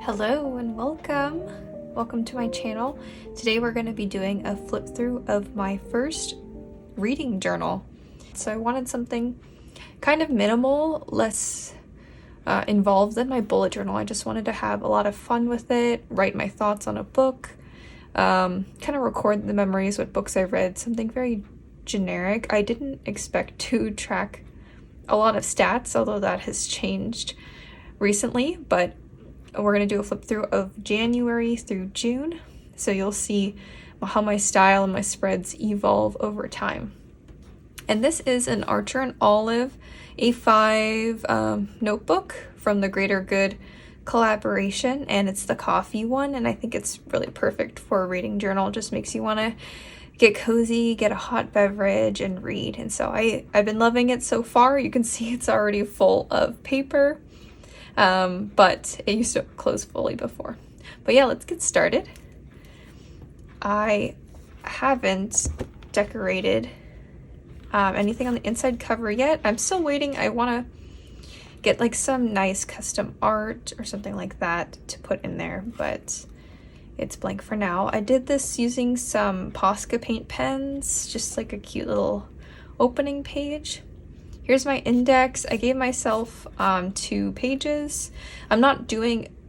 Hello and welcome. Welcome to my channel. Today we're going to be doing a flip through of my first reading journal. So I wanted something kind of minimal, less involved than my bullet journal. I just wanted to have a lot of fun with it, write my thoughts on a book, kind of record the memories, what books I read, something very generic. I didn't expect to track a lot of stats, although that has changed recently, but we're going to do a flip through of January through June, so you'll see how my style and my spreads evolve over time. And this is an Archer and Olive A5 notebook from the Greater Good collaboration, and it's the coffee one, and I think it's really perfect for a reading journal. It just makes you want to get cozy, get a hot beverage, and read. And so I've been loving it so far. You can see it's already full of paper. But it used to close fully before. But yeah, let's get started. I haven't decorated anything on the inside cover yet. I'm still waiting. I want to get like some nice custom art or something like that to put in there, but it's blank for now. I did this using some Posca paint pens, just like a cute little opening page. Here's my index. I gave myself 2 pages. I'm not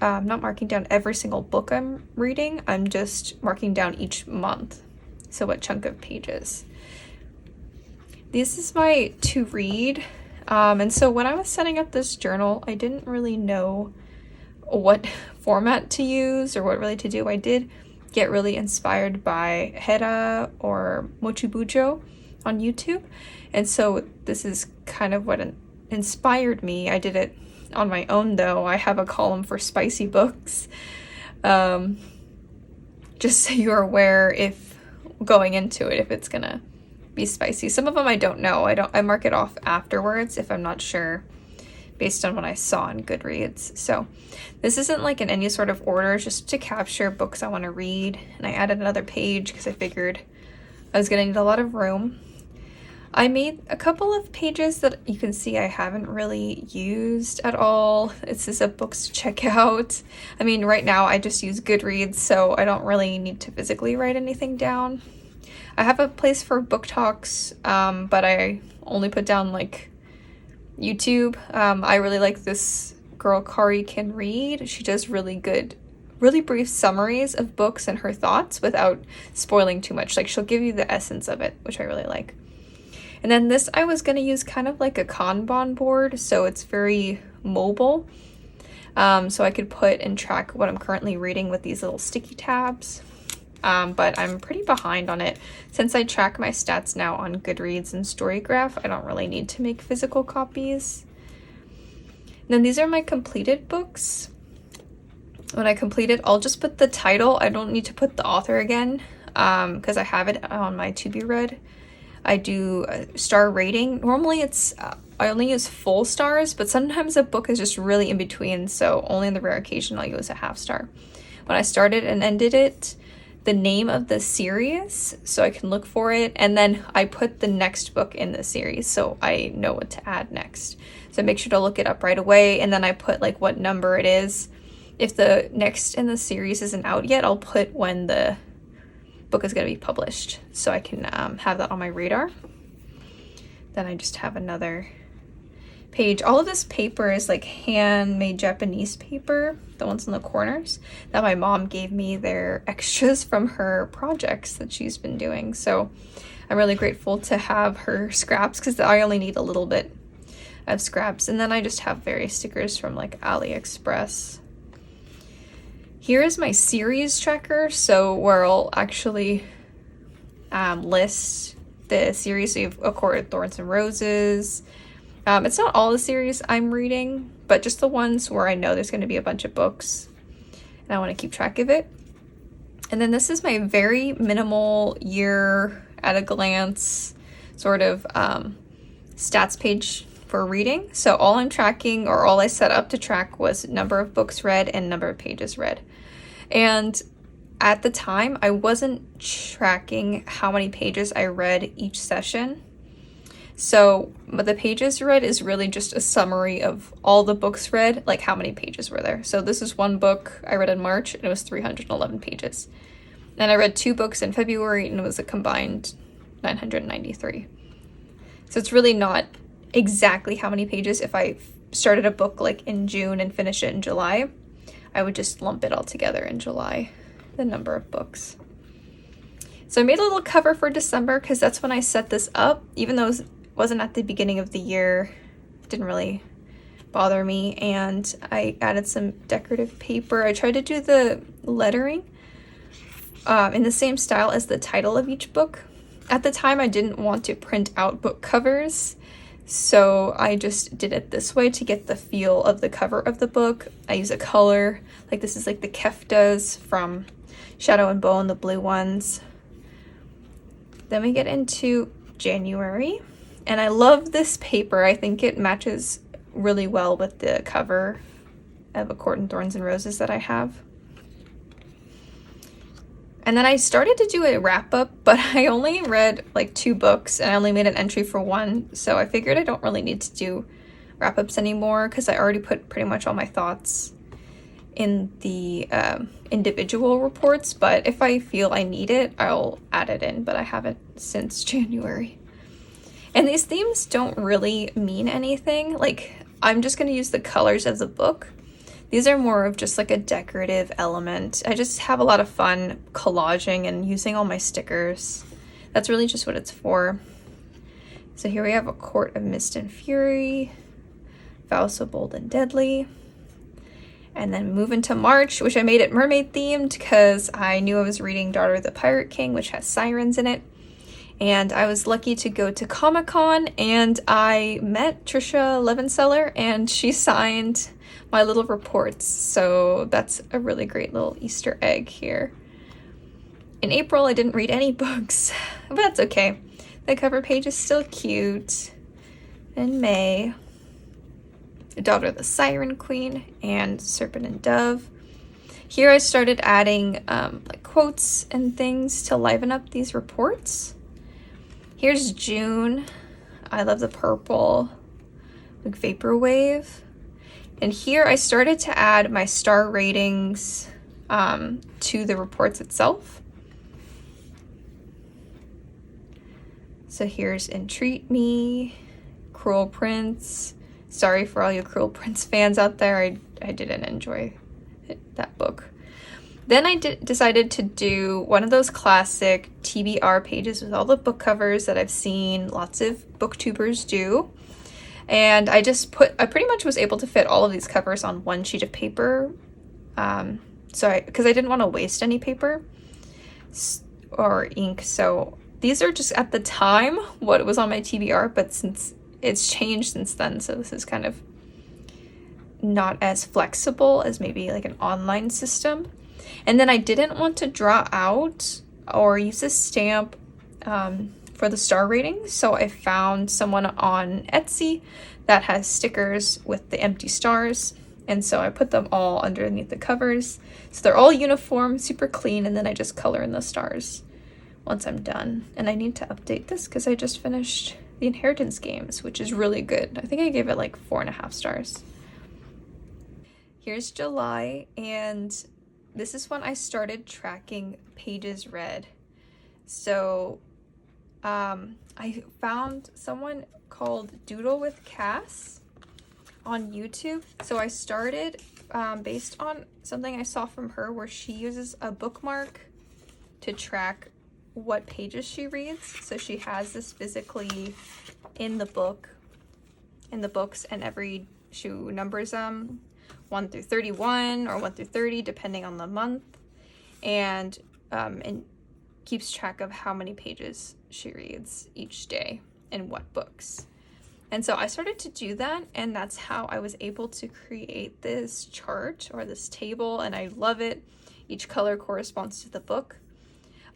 marking down every single book I'm reading. I'm just marking down each month. So what chunk of pages. This is my to read. And so when I was setting up this journal, I didn't really know what format to use or what really to do. I did get really inspired by Hera or Mochibujo on YouTube. And so this is kind of what inspired me. I did it on my own though. I have a column for spicy books. Just so you're aware if going into it, if it's gonna be spicy. Some of them I don't know. I mark it off afterwards if I'm not sure based on what I saw on Goodreads. So this isn't like in any sort of order, just to capture books I want to read. And I added another page because I figured I was gonna need a lot of room. I made a couple of pages that you can see I haven't really used at all. This is a books to check out. I mean, right now I just use Goodreads, so I don't really need to physically write anything down. I have a place for book talks, but I only put down like YouTube. I really like this girl, Kari Can Read. She does really brief summaries of books and her thoughts without spoiling too much. Like she'll give you the essence of it, which I really like. And then this I was going to use kind of like a Kanban board, so it's very mobile. So I could put and track what I'm currently reading with these little sticky tabs. But I'm pretty behind on it. Since I track my stats now on Goodreads and Storygraph, I don't really need to make physical copies. And then these are my completed books. When I complete it, I'll just put the title. I don't need to put the author again because I have it on my to be read. I do a star rating. Normally I only use full stars, but sometimes a book is just really in between, so only on the rare occasion I'll use a half star. When I started and ended it, the name of the series, so I can look for it, and then I put the next book in the series so I know what to add next. So make sure to look it up right away, and then I put like what number it is. If the next in the series isn't out yet, I'll put when the book is going to be published, so I can have that on my radar. Then I just have another page. All of this paper is like handmade Japanese paper, the ones in the corners that my mom gave me. They're extras from her projects that she's been doing, so I'm really grateful to have her scraps because I only need a little bit of scraps. And then I just have various stickers from like AliExpress. Here is my series tracker, so where I'll actually list the series. So you have A Court of Thorns and Roses. It's not all the series I'm reading, but just the ones where I know there's going to be a bunch of books and I want to keep track of it. And then this is my very minimal year at a glance sort of stats page for reading. So all I'm tracking, or all I set up to track, was number of books read and number of pages read. And at the time, I wasn't tracking how many pages I read each session. So the pages read is really just a summary of all the books read, like how many pages were there. So this is one book I read in March, and it was 311 pages. And I read 2 books in February, and it was a combined 993. So it's really not exactly how many pages. If I started a book like in June and finished it in July, I would just lump it all together in July, the number of books. So I made a little cover for December because that's when I set this up. Even though it wasn't at the beginning of the year, it didn't really bother me. And I added some decorative paper. I tried to do the lettering in the same style as the title of each book. At the time, I didn't want to print out book covers, so I just did it this way to get the feel of the cover of the book. I use a color, like this is like the Keftas from Shadow and Bone, the blue ones. Then we get into January, and I love this paper. I think it matches really well with the cover of A Court in Thorns and Roses that I have. And then I started to do a wrap up, but I only read like 2 books and I only made an entry for 1. So I figured I don't really need to do wrap ups anymore because I already put pretty much all my thoughts in the individual reports. But if I feel I need it, I'll add it in, but I haven't since January. And these themes don't really mean anything. Like, I'm just going to use the colors of the book. These are more of just like a decorative element. I just have a lot of fun collaging and using all my stickers. That's really just what it's for. So here we have A Court of Mist and Fury, Vow So Bold and Deadly. And then move into March, which I made it mermaid themed because I knew I was reading Daughter of the Pirate King, which has sirens in it. And I was lucky to go to Comic-Con and I met Trisha Levenseller and she signed my little reports. So that's a really great little Easter egg here. In April, I didn't read any books, but that's okay. The cover page is still cute. In May, Daughter of the Siren Queen and Serpent and Dove. Here I started adding like quotes and things to liven up these reports. Here's June. I love the purple, like vaporwave. And here I started to add my star ratings to the reports itself. So here's Entreat Me, Cruel Prince. Sorry for all you Cruel Prince fans out there. I didn't enjoy that book. Then I decided to do one of those classic TBR pages with all the book covers that I've seen lots of booktubers do. And I pretty much was able to fit all of these covers on one sheet of paper. Because I didn't want to waste any paper or ink. So these are just at the time what was on my TBR, but since it's changed since then, so this is kind of not as flexible as maybe like an online system. And then I didn't want to draw out or use a stamp for the star rating, so I found someone on Etsy that has stickers with the empty stars, and so I put them all underneath the covers, so they're all uniform, super clean, and then I just color in the stars once I'm done. And I need to update this because I just finished the Inheritance Games, which is really good. I think I gave it like 4.5 stars. Here's July, and this is when I started tracking pages read. So I found someone called Doodle with Cass on YouTube. So I started based on something I saw from her where she uses a bookmark to track what pages she reads. So she has this physically in the book, in the books, and she numbers them 1 through 31 or 1 through 30 depending on the month, and keeps track of how many pages she reads each day and what books. And so I started to do that, and that's how I was able to create this chart or this table, and I love it. Each color corresponds to the book.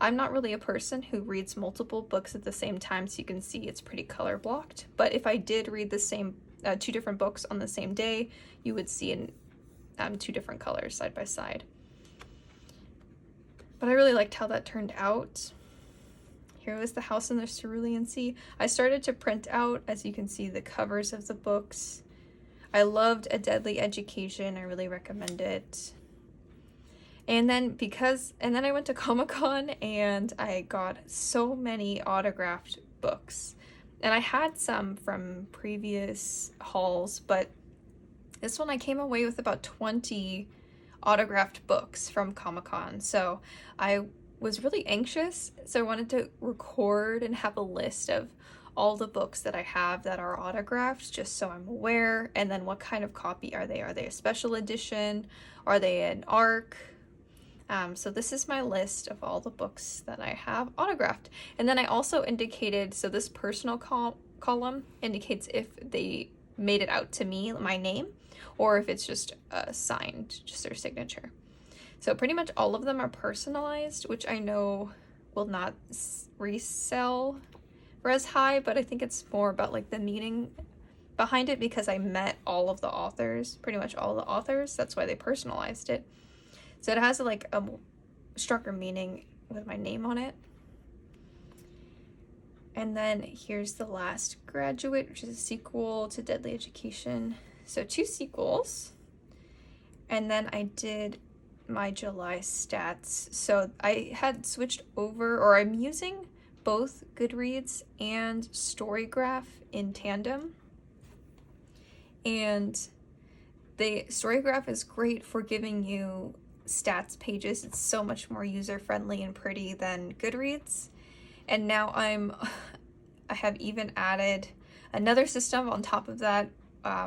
I'm not really a person who reads multiple books at the same time, so you can see it's pretty color blocked. But if I did read the same 2 different books on the same day, you would see in 2 different colors side by side. But I really liked how that turned out. Here was The House in the Cerulean Sea. I started to print out, as you can see, the covers of the books. I loved A Deadly Education. I really recommend it. And then I went to Comic-Con and I got so many autographed books. And I had some from previous hauls, but this one I came away with about 20 autographed books from Comic-Con. So I was really anxious, so I wanted to record and have a list of all the books that I have that are autographed, just so I'm aware. And then what kind of copy are they? Are they a special edition? Are they an ARC? So this is my list of all the books that I have autographed. And then I also indicated, so this personal column indicates if they made it out to me, my name, or if it's just signed, just their signature. So pretty much all of them are personalized, which I know will not resell for as high, but I think it's more about like the meaning behind it, because I met all of the authors, pretty much all the authors. That's why they personalized it. So it has like a stronger meaning with my name on it. And then here's The Last Graduate, which is a sequel to Deadly Education. So 2 sequels. And then I did my July stats. So I had switched over, or I'm using both Goodreads and Storygraph in tandem. And the Storygraph is great for giving you stats pages. It's so much more user-friendly and pretty than Goodreads. And now I have even added another system on top of that,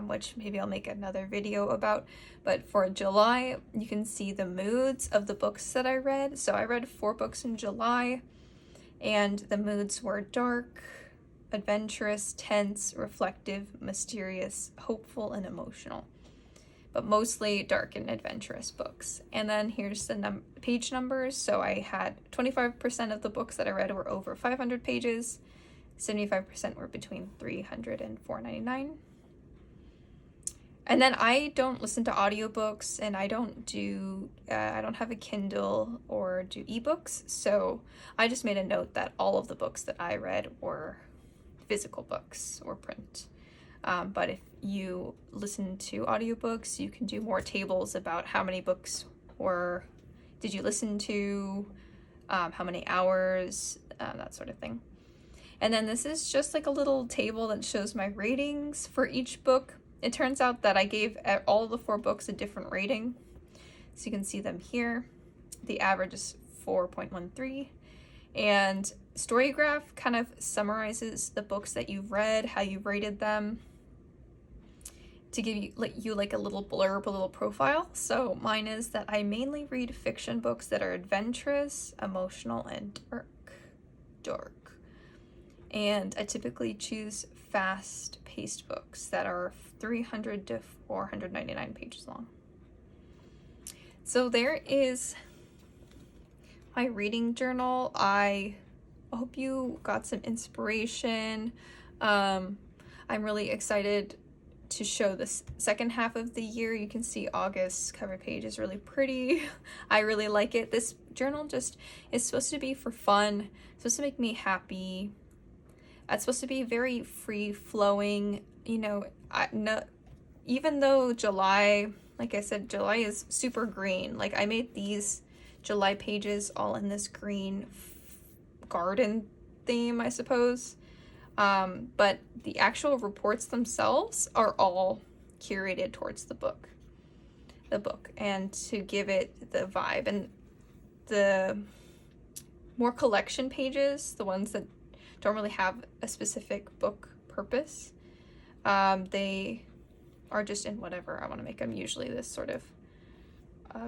which maybe I'll make another video about. But for July, you can see the moods of the books that I read. So I read 4 books in July, and the moods were dark, adventurous, tense, reflective, mysterious, hopeful, and emotional. But mostly dark and adventurous books. And then here's the page numbers. So I had 25% of the books that I read were over 500 pages, 75% were between 300 and 499. And then I don't listen to audiobooks, and I don't have a Kindle or do ebooks, so I just made a note that all of the books that I read were physical books or print. But if you listen to audiobooks, you can do more tables about how many books did you listen to, how many hours, that sort of thing. And then this is just like a little table that shows my ratings for each book. It turns out that I gave all the 4 books a different rating, so you can see them here. The average is 4.13, and Storygraph kind of summarizes the books that you've read, how you rated them, to give you like a little blurb, a little profile. So mine is that I mainly read fiction books that are adventurous, emotional, and dark. And I typically choose fast-paced books that are 300 to 499 pages long. So there is my reading journal. I hope you got some inspiration. I'm really excited to show the second half of the year. You can see August's cover page is really pretty. I really like it. This journal just is supposed to be for fun. It's supposed to make me happy. It's supposed to be very free-flowing, you know. Even though July, like I said, July is super green. Like, I made these July pages all in this green garden theme, I suppose. But the actual reports themselves are all curated towards the book, and to give it the vibe. And the more collection pages, the ones that don't really have a specific book purpose, they are just in whatever I want to make them. Usually this sort of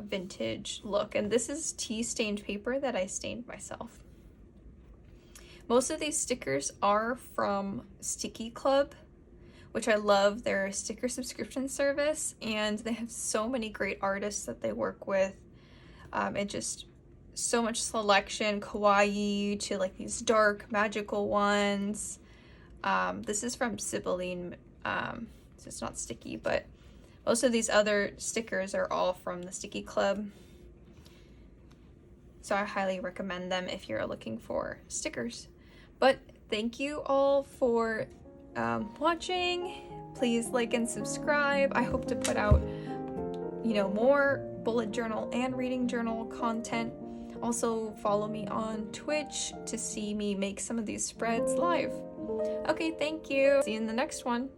vintage look. And this is tea stained paper that I stained myself. Most of these stickers are from Sticky Club, which I love. They're a sticker subscription service, and they have so many great artists that they work with. It just so much selection, kawaii to like these dark magical ones. This is from Sibylline, so it's not sticky, but most of these other stickers are all from the Sticky Club. So I highly recommend them if you're looking for stickers. But thank you all for watching. Please like and subscribe. I hope to put out, more bullet journal and reading journal content. Also, follow me on Twitch to see me make some of these spreads live. Okay, thank you. See you in the next one.